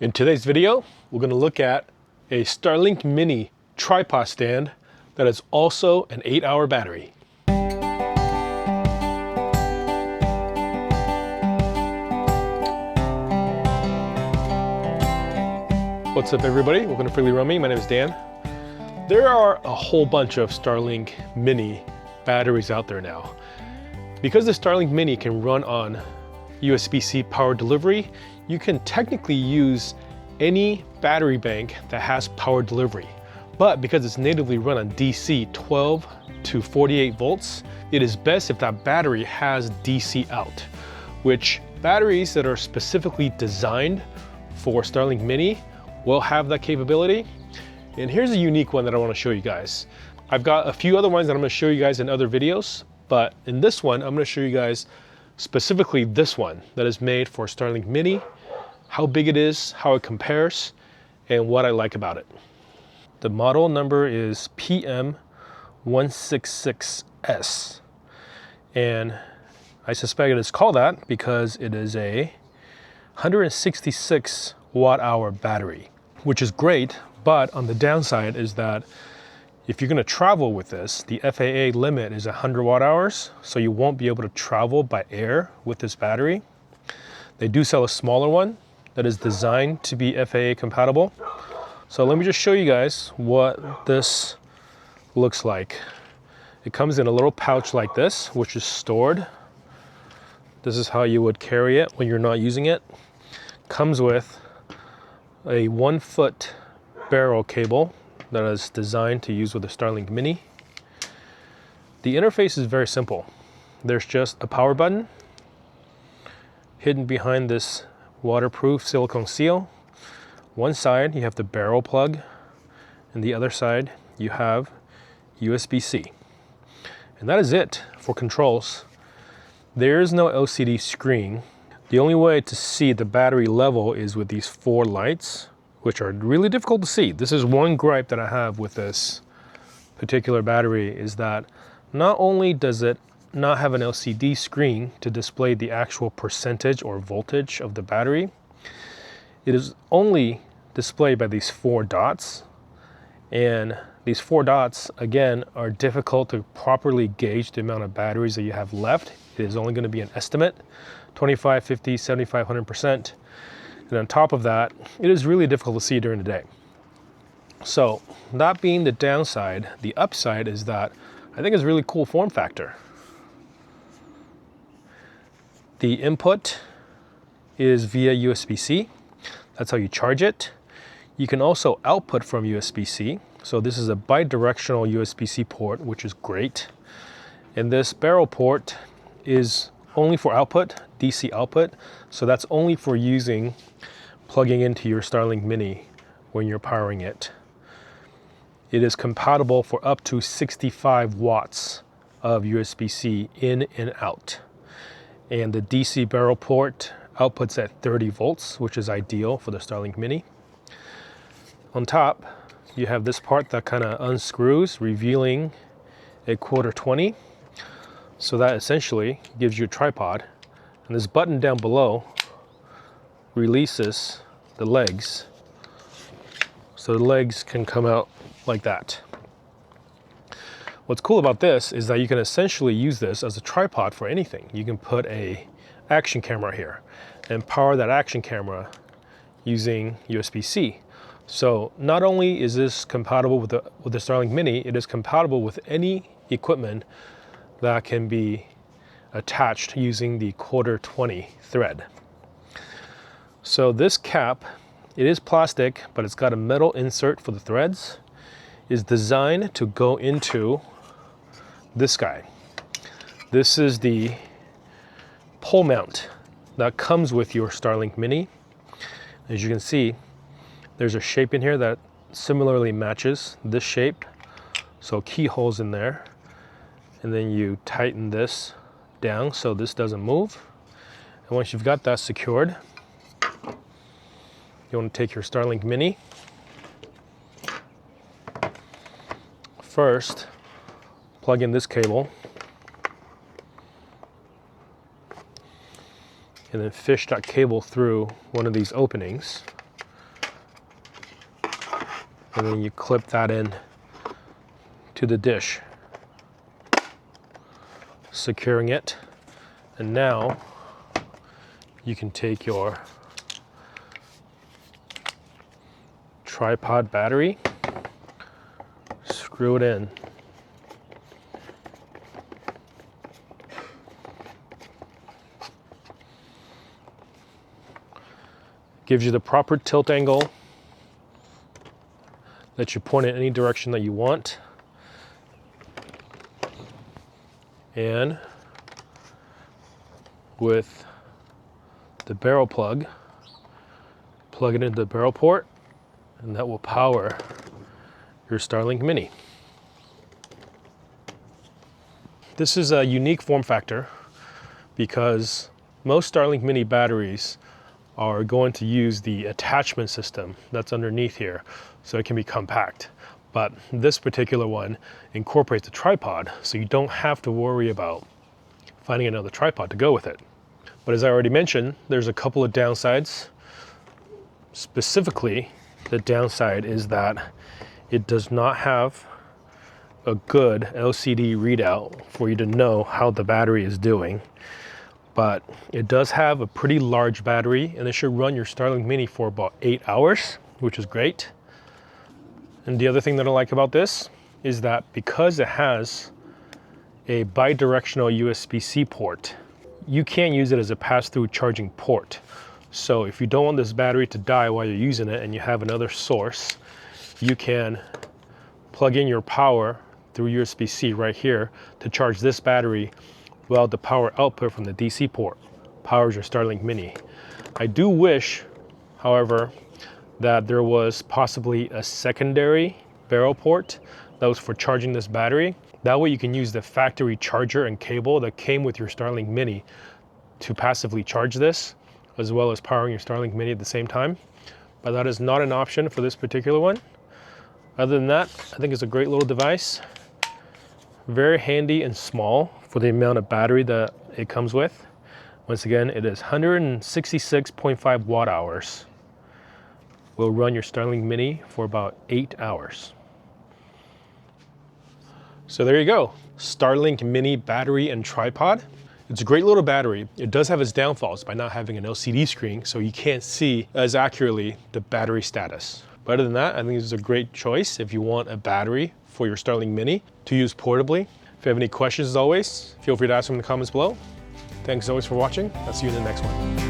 In today's video, we're going to look at a Starlink Mini tripod stand that is also an 8-hour battery. What's up everybody, welcome to Freely Roaming. My name is Dan. There are a whole bunch of Starlink Mini batteries out there now. Because the Starlink Mini can run on USB-C power delivery, you can technically use any battery bank that has power delivery. But because it's natively run on DC 12 to 48 volts, it is best if that battery has DC out, which batteries that are specifically designed for Starlink Mini will have that capability. And here's a unique one that I want to show you guys. I've got a few other ones that I'm going to show you guys in other videos, but in this one, I'm going to show you guys specifically this one that is made for Starlink Mini, how big it is, how it compares, and what I like about it. The model number is PM166S, and I suspect it is called that because it is a 166 watt-hour battery, which is great, but on the downside is that if you're going to travel with this, the FAA limit is 100 watt-hours, so you won't be able to travel by air with this battery. They do sell a smaller one that is designed to be FAA compatible. So let me just show you guys what this looks like. It comes in a little pouch like this, which is stored. This is how you would carry it when you're not using it. Comes with a 1-foot barrel cable that is designed to use with the Starlink Mini. The interface is very simple. There's just a power button hidden behind this waterproof silicone seal. One side you have the barrel plug, and the other side you have USB-C. And that is it for controls. There is no LCD screen. The only way to see the battery level is with these 4 lights, which are really difficult to see. This is one gripe that I have with this particular battery, is that not only does it not have an LCD screen to display the actual percentage or voltage of the battery, it is only displayed by these 4 dots. And these 4 dots, again, are difficult to properly gauge the amount of batteries that you have left. It is only going to be an estimate, 25, 50, 75, 100%. And on top of that, it is really difficult to see during the day. So that being the downside, the upside is that I think it's a really cool form factor. The input is via USB-C. That's how you charge it. You can also output from USB-C. So this is a bi-directional USB-C port, which is great. And this barrel port is only for output, DC output. So that's only for plugging into your Starlink Mini when you're powering it. It is compatible for up to 65 watts of USB-C in and out. And the DC barrel port outputs at 30 volts, which is ideal for the Starlink Mini. On top, you have this part that kind of unscrews, revealing a 1/4-20. So that essentially gives you a tripod. And this button down below releases the legs, so the legs can come out like that. What's cool about this is that you can essentially use this as a tripod for anything. You can put a action camera here and power that action camera using USB-C. So not only is this compatible with the Starlink Mini, it is compatible with any equipment that can be attached using the 1/4-20 thread. So this cap, it is plastic, but it's got a metal insert for the threads, is designed to go into this guy. This is the pole mount that comes with your Starlink Mini. As you can see, there's a shape in here that similarly matches this shape. So keyholes in there. And then you tighten this down so this doesn't move. And once you've got that secured, you want to take your Starlink Mini. First, plug in this cable, and then fish that cable through one of these openings. and then you clip that in to the dish, securing it. And now you can take your tripod battery, screw it in. Gives you the proper tilt angle. Let you point in any direction that you want. And with the barrel plug, plug it into the barrel port, and that will power your Starlink Mini. This is a unique form factor because most Starlink Mini batteries are going to use the attachment system that's underneath here, so it can be compact. But this particular one incorporates a tripod, so you don't have to worry about finding another tripod to go with it. But as I already mentioned, there's a couple of downsides. Specifically, the downside is that it does not have a good LCD readout for you to know how the battery is doing. But it does have a pretty large battery, and it should run your Starlink Mini for about 8 hours, which is great. And the other thing that I like about this is that because it has a bi-directional USB-C port, you can't use it as a pass-through charging port. So if you don't want this battery to die while you're using it and you have another source, you can plug in your power through USB-C right here to charge this battery, while the power output from the DC port powers your Starlink Mini. I do wish, however, that there was possibly a secondary barrel port that was for charging this battery. That way you can use the factory charger and cable that came with your Starlink Mini to passively charge this, as well as powering your Starlink Mini at the same time. But that is not an option for this particular one. Other than that, I think it's a great little device. Very handy and small for the amount of battery that it comes with. Once again, it is 166.5 watt hours. Will run your Starlink Mini for about 8 hours. So there you go, Starlink Mini battery and tripod. It's a great little battery. It does have its downfalls by not having an LCD screen, so you can't see as accurately the battery status. But other than that, I think this is a great choice if you want a battery for your Starlink Mini to use portably. If you have any questions, as always, feel free to ask them in the comments below. Thanks as always for watching. I'll see you in the next one.